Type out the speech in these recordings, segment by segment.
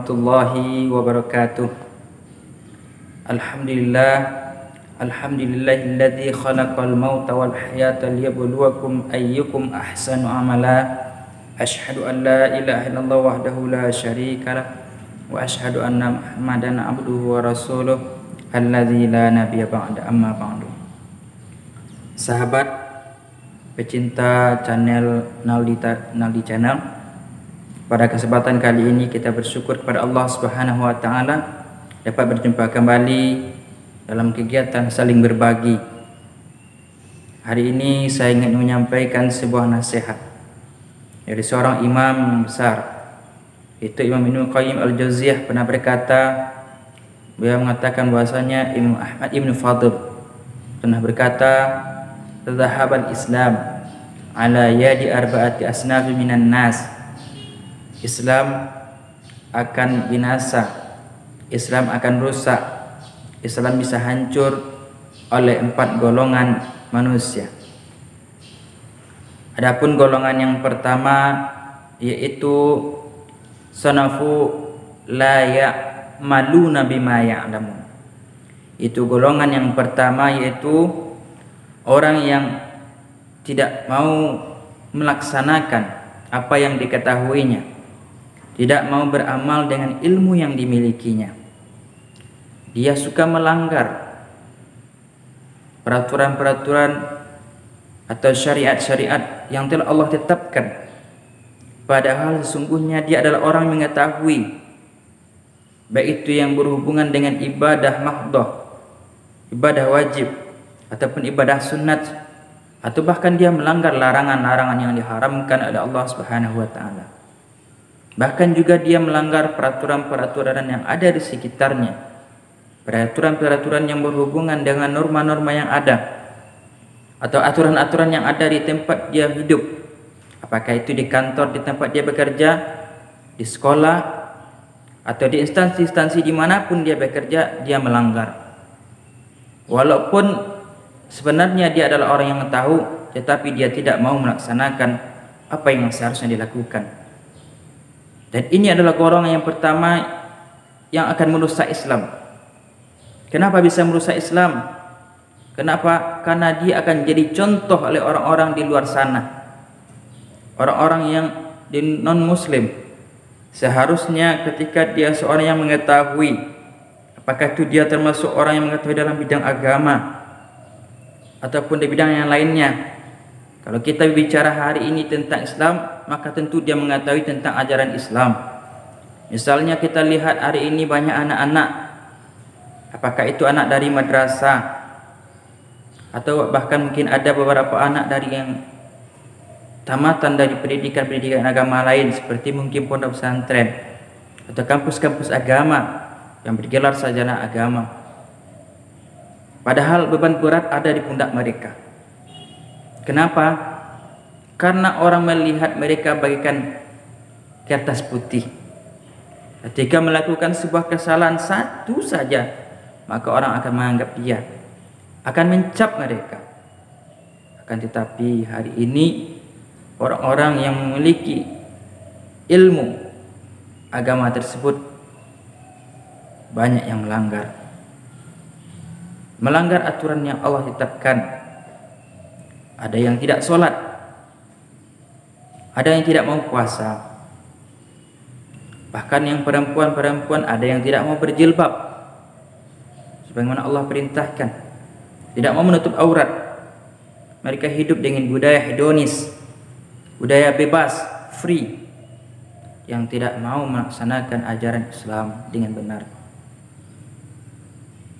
warahmatullahi wabarakatuh. Alhamdulillahilladzi khalaqal mauta wal hayata liyabluwakum ayyukum ahsanu amala. Asyhadu an la ilaha illallah wahdahu la syarikalah wa asyhadu anna Muhammadan abduhu wa rasuluh alladzi la nabiyya ba'da, amma ba'du. Sahabat pecinta channel Naldi Channel, pada kesempatan kali ini kita bersyukur kepada Allah Subhanahu wa taala dapat berjumpa kembali dalam kegiatan saling berbagi. Hari ini saya ingin menyampaikan sebuah nasihat dari seorang imam besar, itu Imam Ibnu Qayyim Al-Jauziyah. Pernah berkata, beliau mengatakan bahwasanya Imam Ahmad Ibn Fadl pernah berkata, "Tadhahabal Islam ala yadi arba'ati asnaf minan nas." Islam akan binasa, Islam akan rusak, Islam bisa hancur oleh 4 golongan manusia. Adapun golongan yang pertama yaitu sanafu la ya'maluna bima ya'lamun. Itu golongan yang pertama, yaitu orang yang tidak mau melaksanakan apa yang diketahuinya, tidak mau beramal dengan ilmu yang dimilikinya. Dia suka melanggar peraturan-peraturan atau syariat-syariat yang telah Allah tetapkan, padahal sesungguhnya dia adalah orang yang mengetahui, baik itu yang berhubungan dengan ibadah mahdhah, ibadah wajib, ataupun ibadah sunat, atau bahkan dia melanggar larangan-larangan yang diharamkan oleh Allah Subhanahu wa taala. Bahkan juga dia melanggar peraturan-peraturan yang ada di sekitarnya, peraturan-peraturan yang berhubungan dengan norma-norma yang ada, atau aturan-aturan yang ada di tempat dia hidup, apakah itu di kantor, di tempat dia bekerja, di sekolah, atau di instansi-instansi dimanapun dia bekerja, dia melanggar. Walaupun sebenarnya dia adalah orang yang tahu, tetapi dia tidak mau melaksanakan apa yang seharusnya dilakukan. Dan ini adalah golongan yang pertama yang akan merusak Islam. Kenapa bisa merusak Islam? Kenapa? Karena dia akan jadi contoh oleh orang-orang di luar sana, orang-orang yang non-muslim. Seharusnya ketika dia seorang yang mengetahui, apakah itu dia termasuk orang yang mengetahui dalam bidang agama ataupun di bidang yang lainnya. Kalau kita bicara hari ini tentang Islam, maka tentu dia mengetahui tentang ajaran Islam. Misalnya kita lihat hari ini banyak anak-anak, apakah itu anak dari madrasah, atau bahkan mungkin ada beberapa anak dari yang tamatan dari pendidikan agama lain, seperti mungkin pondok pesantren atau kampus-kampus agama yang bergelar sarjana agama. Padahal beban berat ada di pundak mereka. Kenapa? Karena orang melihat mereka bagaikan kertas putih. Ketika melakukan sebuah kesalahan satu saja, maka orang akan menganggap dia, akan mencap mereka. Akan tetapi hari ini orang-orang yang memiliki ilmu agama tersebut banyak yang melanggar aturan yang Allah tetapkan. Ada yang tidak sholat, ada yang tidak mau puasa, bahkan yang perempuan ada yang tidak mau berjilbab sebagaimana Allah perintahkan, tidak mau menutup aurat. Mereka hidup dengan budaya hedonis, budaya bebas, free, yang tidak mau melaksanakan ajaran Islam dengan benar.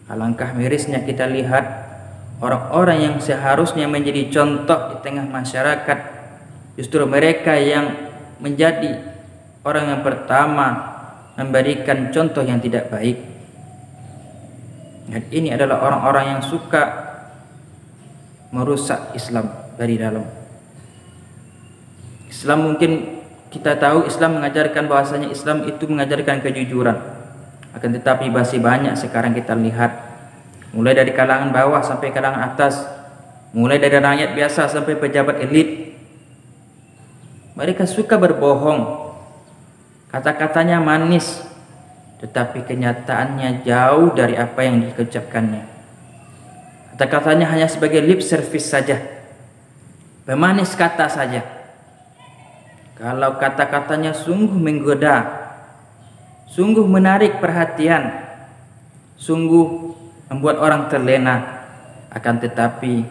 Alangkah mirisnya kita lihat orang-orang yang seharusnya menjadi contoh di tengah masyarakat, justru mereka yang menjadi orang yang pertama memberikan contoh yang tidak baik. Dan ini adalah orang-orang yang suka merusak Islam dari dalam. Islam, mungkin kita tahu Islam mengajarkan bahwasanya Islam itu mengajarkan kejujuran. Akan tetapi masih banyak sekarang kita lihat, mulai dari kalangan bawah sampai kalangan atas, mulai dari rakyat biasa sampai pejabat elit, mereka suka berbohong. Kata-katanya manis, tetapi kenyataannya jauh dari apa yang diucapkannya. Kata-katanya hanya sebagai lip service saja, pemanis kata saja. Kalau kata-katanya sungguh menggoda, sungguh menarik perhatian, sungguh membuat orang terlena, akan tetapi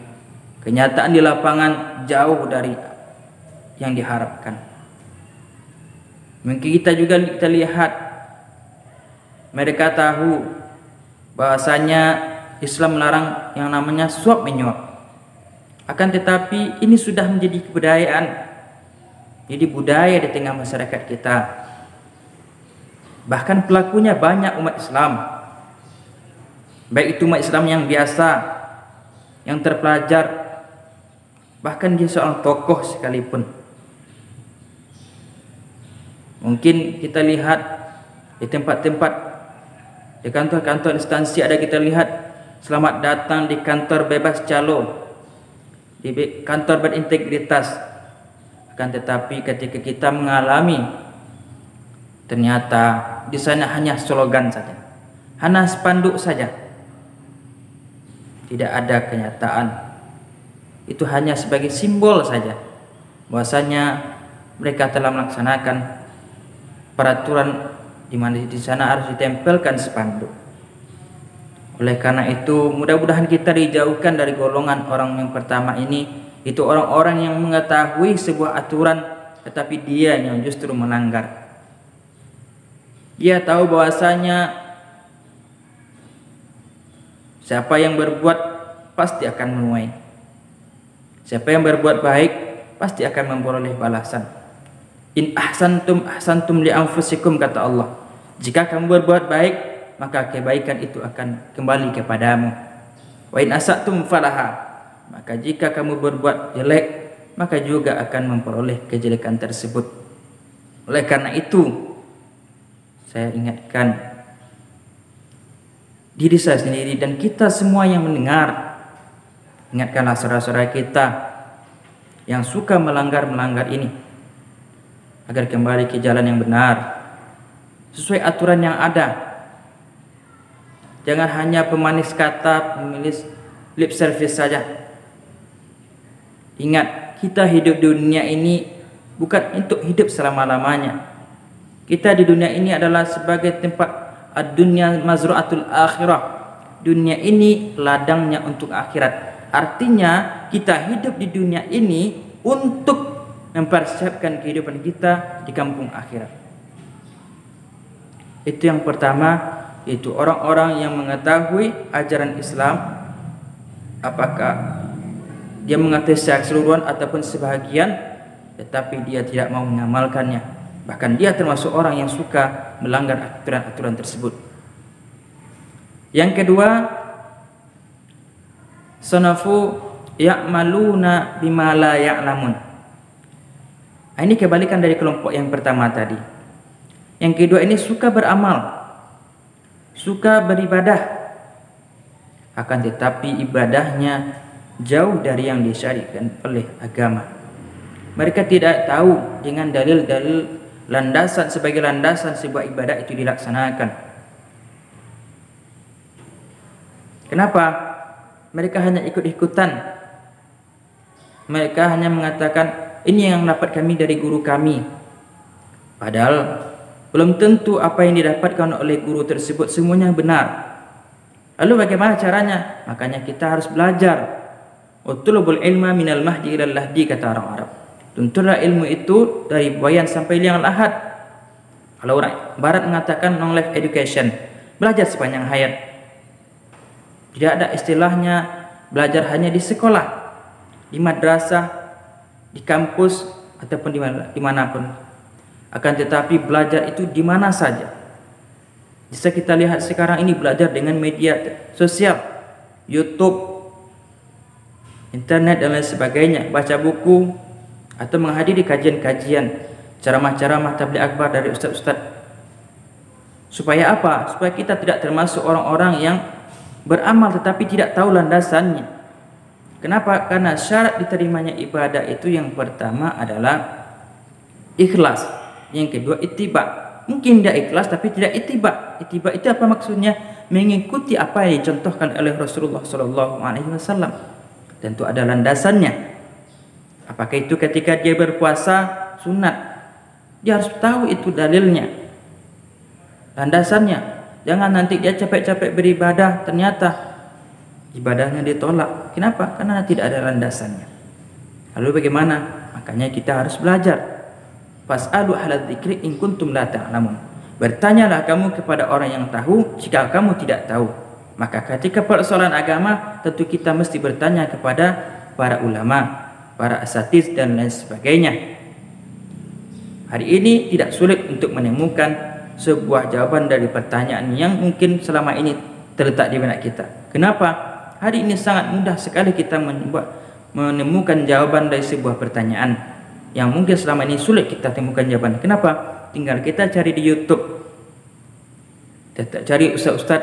kenyataan di lapangan jauh dari yang diharapkan. Mungkin kita lihat, mereka tahu bahwasanya Islam melarang yang namanya suap menyuap. Akan tetapi ini sudah menjadi kebudayaan, jadi budaya di tengah masyarakat kita. Bahkan pelakunya banyak umat Islam, baik itu umat Islam yang biasa, yang terpelajar, bahkan dia seorang tokoh sekalipun. Mungkin kita lihat di tempat-tempat, di kantor-kantor instansi, ada kita lihat selamat datang di kantor bebas calo, di kantor berintegritas. Akan tetapi ketika kita mengalami, ternyata di sana hanya slogan saja, hanya spanduk saja, tidak ada kenyataan. Itu hanya sebagai simbol saja bahwasanya mereka telah melaksanakan peraturan di mana di sana harus ditempelkan spanduk. Oleh karena itu, mudah-mudahan kita dijauhkan dari golongan orang yang pertama ini, itu orang-orang yang mengetahui sebuah aturan tetapi dia yang justru melanggar. Dia tahu bahwasanya siapa yang berbuat pasti akan menuai, siapa yang berbuat baik pasti akan memperoleh balasan. In ahsantum ahsantum li anfusikum, kata Allah. Jika kamu berbuat baik, maka kebaikan itu akan kembali kepadamu. Wa in asatum falaha, maka jika kamu berbuat jelek, maka juga akan memperoleh kejelekan tersebut. Oleh karena itu, saya ingatkan diri saya sendiri dan kita semua yang mendengar, ingatkanlah saudara-saudara kita yang suka melanggar ini, agar kembali ke jalan yang benar sesuai aturan yang ada. Jangan hanya pemanis kata, pemilis lip service saja. Ingat, kita hidup di dunia ini bukan untuk hidup selama-lamanya. Kita di dunia ini adalah sebagai tempat ad-dunya mazru'atul akhirah. Dunia ini ladangnya untuk akhirat. Artinya kita hidup di dunia ini untuk mempersiapkan kehidupan kita di kampung akhirat. Itu yang pertama, yaitu orang-orang yang mengetahui ajaran Islam, apakah dia mengetahui secara keseluruhan ataupun sebahagian, tetapi dia tidak mau mengamalkannya. Bahkan dia termasuk orang yang suka melanggar aturan-aturan tersebut. Yang kedua, sanafu ya'maluna bima la ya'lamun. Ini kebalikan dari kelompok yang pertama tadi. Yang kedua ini suka beramal, suka beribadah, akan tetapi ibadahnya jauh dari yang disyariatkan oleh agama. Mereka tidak tahu dengan dalil-dalil landasan sebagai landasan sebuah ibadah itu dilaksanakan. Kenapa? Mereka hanya ikut-ikutan. Mereka hanya mengatakan ini yang dapat kami dari guru kami. Padahal belum tentu apa yang didapatkan oleh guru tersebut semuanya benar. Lalu bagaimana caranya? Makanya kita harus belajar. Utlubul ilma minal mahdi ilal lahdi, kata orang Arab. Tuntutlah ilmu itu dari buayan sampai liang lahat. Kalau orang barat mengatakan long life education, belajar sepanjang hayat. Tidak ada istilahnya belajar hanya di sekolah, di madrasah, di kampus, ataupun dimanapun. Akan tetapi belajar itu di mana saja. Bisa kita lihat sekarang ini belajar dengan media sosial, YouTube, internet dan lain sebagainya, baca buku atau menghadiri kajian-kajian, ceramah-ceramah tabligh akbar dari ustaz-ustaz. Supaya apa? Supaya kita tidak termasuk orang-orang yang beramal tetapi tidak tahu landasannya. Kenapa? Karena syarat diterimanya ibadah itu yang pertama adalah ikhlas, yang kedua ittiba, Mungkin dia ikhlas tapi tidak ittiba. Ittiba itu apa maksudnya? Mengikuti apa yang dicontohkan oleh Rasulullah Shallallahu Alaihi Wasallam. Tentu ada landasannya. Apakah itu ketika dia berpuasa sunat? Dia harus tahu itu dalilnya, landasannya. Jangan nanti dia capek-capek beribadah, ternyata ibadahnya ditolak. Kenapa? Karena tidak ada landasannya. Lalu bagaimana? Makanya kita harus belajar. Fas'alu ahla dzikri in kuntum la ta'lamun. Bertanyalah kamu kepada orang yang tahu jika kamu tidak tahu. Maka ketika persoalan agama, tentu kita mesti bertanya kepada para ulama, para asatiz dan lain sebagainya. Hari ini tidak sulit untuk menemukan sebuah jawaban dari pertanyaan yang mungkin selama ini terletak di benak kita. Kenapa? Hari ini sangat mudah sekali kita menemukan jawaban dari sebuah pertanyaan yang mungkin selama ini sulit kita temukan jawaban. Kenapa? Tinggal kita cari di YouTube, kita cari ustaz-ustaz,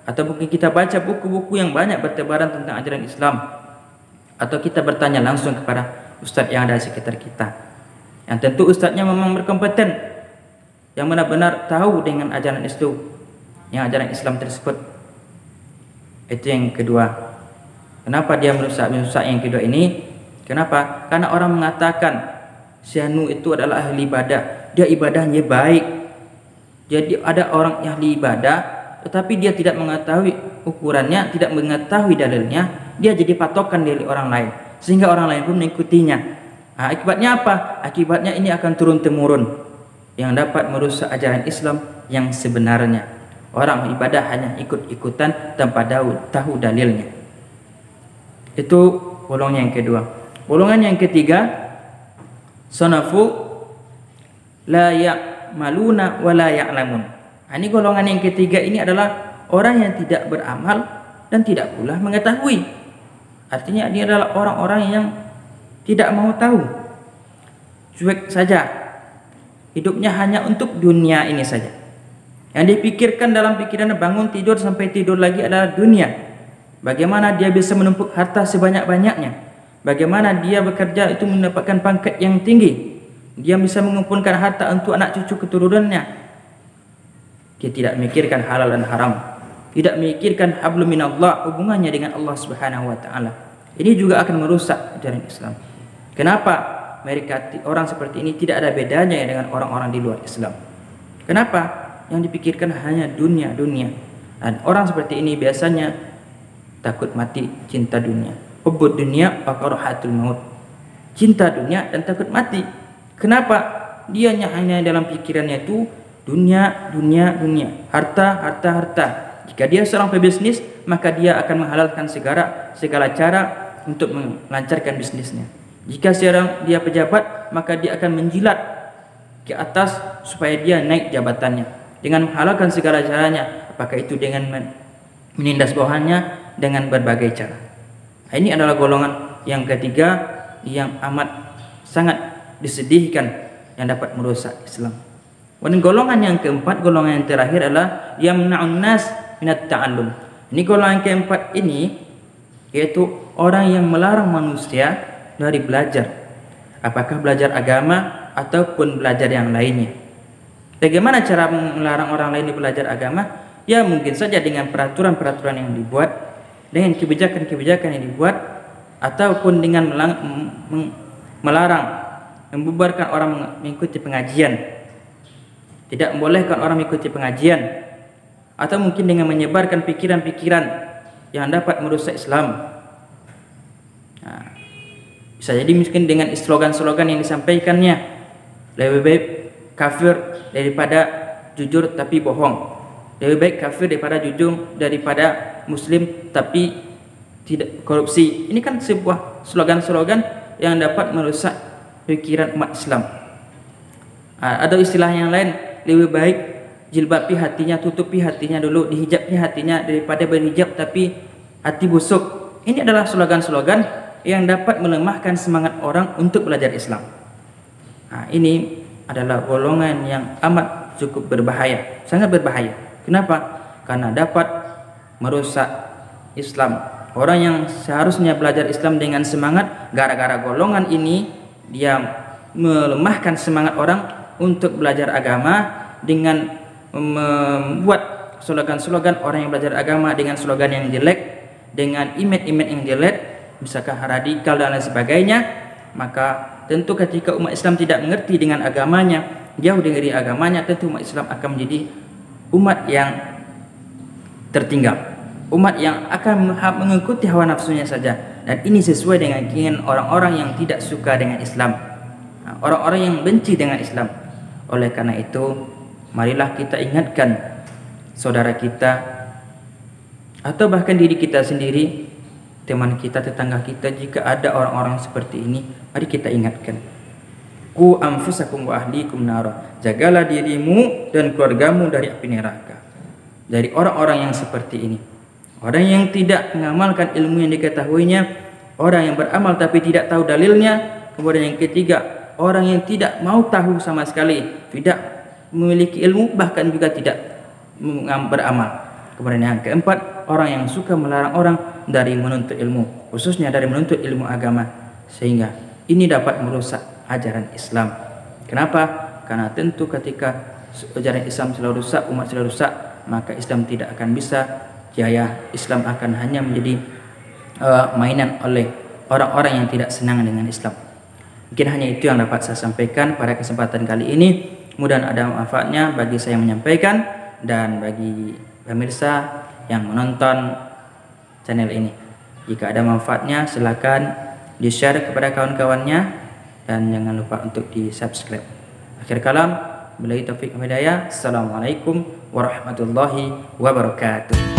atau mungkin kita baca buku-buku yang banyak bertebaran tentang ajaran Islam, atau kita bertanya langsung kepada ustaz yang ada di sekitar kita, yang tentu ustaznya memang berkompeten, yang benar-benar tahu dengan ajaran itu, yang ajaran Islam tersebut. Itu yang kedua. Kenapa dia merusak yang kedua ini? Kenapa? Karena orang mengatakan si Anu itu adalah ahli ibadah, dia ibadahnya baik. Jadi ada orang yang ahli ibadah tetapi dia tidak mengetahui ukurannya, tidak mengetahui dalilnya, dia jadi patokan dari orang lain sehingga orang lain pun mengikutinya. Akibatnya apa? Akibatnya ini akan turun temurun yang dapat merusak ajaran Islam yang sebenarnya. Orang ibadah hanya ikut-ikutan tanpa tahu dalilnya. Itu golongan yang kedua. Golongan yang ketiga, sonafu la ya'maluna wa la ya'lamun. Ini golongan yang ketiga ini adalah orang yang tidak beramal dan tidak pula mengetahui. Artinya dia adalah orang-orang yang tidak mau tahu, cuek saja, hidupnya hanya untuk dunia ini saja. Yang dipikirkan dalam pikirannya bangun tidur sampai tidur lagi adalah dunia. Bagaimana dia bisa menumpuk harta sebanyak-banyaknya, bagaimana dia bekerja itu mendapatkan pangkat yang tinggi, dia bisa mengumpulkan harta untuk anak cucu keturunannya. Dia tidak memikirkan halal dan haram, tidak memikirkan hablum minallah, hubungannya dengan Allah Subhanahu wa taala. Ini juga akan merusak ajaran Islam. Kenapa? Mereka orang seperti ini tidak ada bedanya dengan orang-orang di luar Islam. Kenapa? Yang dipikirkan hanya dunia. Dan orang seperti ini biasanya takut mati, cinta dunia. Hubbud dunia wa karahatul maut. Cinta dunia dan takut mati. Kenapa? Dia hanya dalam pikirannya itu dunia, harta. Jika dia seorang pebisnis, maka dia akan menghalalkan segala cara untuk melancarkan bisnisnya. Jika seorang dia pejabat, maka dia akan menjilat ke atas supaya dia naik jabatannya dengan menghalalkan segala caranya, apakah itu dengan menindas bawahannya dengan berbagai cara. Ini adalah golongan yang ketiga yang amat sangat disedihkan yang dapat merusak Islam. Dan golongan yang keempat, golongan yang terakhir adalah yamna'un nas minat ta'allum. Ini golongan yang keempat ini yaitu orang yang melarang manusia dari belajar, apakah belajar agama ataupun belajar yang lainnya. Bagaimana cara melarang orang lain belajar agama? Ya mungkin saja dengan peraturan-peraturan yang dibuat, dengan kebijakan-kebijakan yang dibuat, ataupun dengan melarang, membubarkan orang mengikuti pengajian, tidak membolehkan orang mengikuti pengajian, atau mungkin dengan menyebarkan pikiran-pikiran yang dapat merusak Islam. Bisa jadi mungkin dengan slogan-slogan yang disampaikannya, lebih baik kafir daripada jujur tapi bohong, lebih baik kafir daripada jujur daripada muslim tapi tidak korupsi. Ini kan sebuah slogan-slogan yang dapat merusak pikiran umat Islam. Ada istilah yang lain, lebih baik jilbabi hatinya, tutupi hatinya dulu, dihijabi hatinya daripada berhijab tapi hati busuk. Ini adalah slogan-slogan yang dapat melemahkan semangat orang untuk belajar Islam. Ini adalah golongan yang amat cukup berbahaya, sangat berbahaya. Kenapa? Karena dapat merusak Islam. Orang yang seharusnya belajar Islam dengan semangat, gara-gara golongan ini dia melemahkan semangat orang untuk belajar agama, dengan membuat slogan-slogan orang yang belajar agama dengan slogan yang jelek, dengan image-image yang jelek, misalkan radikal dan lain sebagainya, maka tentu ketika umat Islam tidak mengerti dengan agamanya, jauh dari agamanya, tentu umat Islam akan menjadi umat yang tertinggal, umat yang akan mengikuti hawa nafsunya saja. Dan ini sesuai dengan keinginan orang-orang yang tidak suka dengan Islam, orang-orang yang benci dengan Islam. Oleh karena itu, marilah kita ingatkan saudara kita atau bahkan diri kita sendiri, teman kita, tetangga kita, jika ada orang-orang seperti ini, mari kita ingatkan. Qu anfusakum wa ahlikum nara. Jagalah dirimu dan keluargamu dari api neraka. Dari orang-orang yang seperti ini, orang yang tidak mengamalkan ilmu yang diketahuinya, orang yang beramal tapi tidak tahu dalilnya. Kemudian yang ketiga, orang yang tidak mau tahu sama sekali, tidak memiliki ilmu, bahkan juga tidak beramal. Kemudian yang keempat, orang yang suka melarang orang dari menuntut ilmu, khususnya dari menuntut ilmu agama, sehingga ini dapat merusak ajaran Islam. Kenapa? Karena tentu ketika ajaran Islam selalu rusak, umat selalu rusak, maka Islam tidak akan bisa jaya. Islam akan hanya menjadi mainan oleh orang-orang yang tidak senang dengan Islam. Mungkin hanya itu yang dapat saya sampaikan pada kesempatan kali ini. Mudah-mudahan ada manfaatnya bagi saya menyampaikan dan bagi pemirsa yang menonton channel ini. Jika ada manfaatnya, silakan di-share kepada kawan-kawannya dan jangan lupa untuk di-subscribe. Akhir kalam, billahi taufiq wal hidayah. Assalamualaikum warahmatullahi wabarakatuh.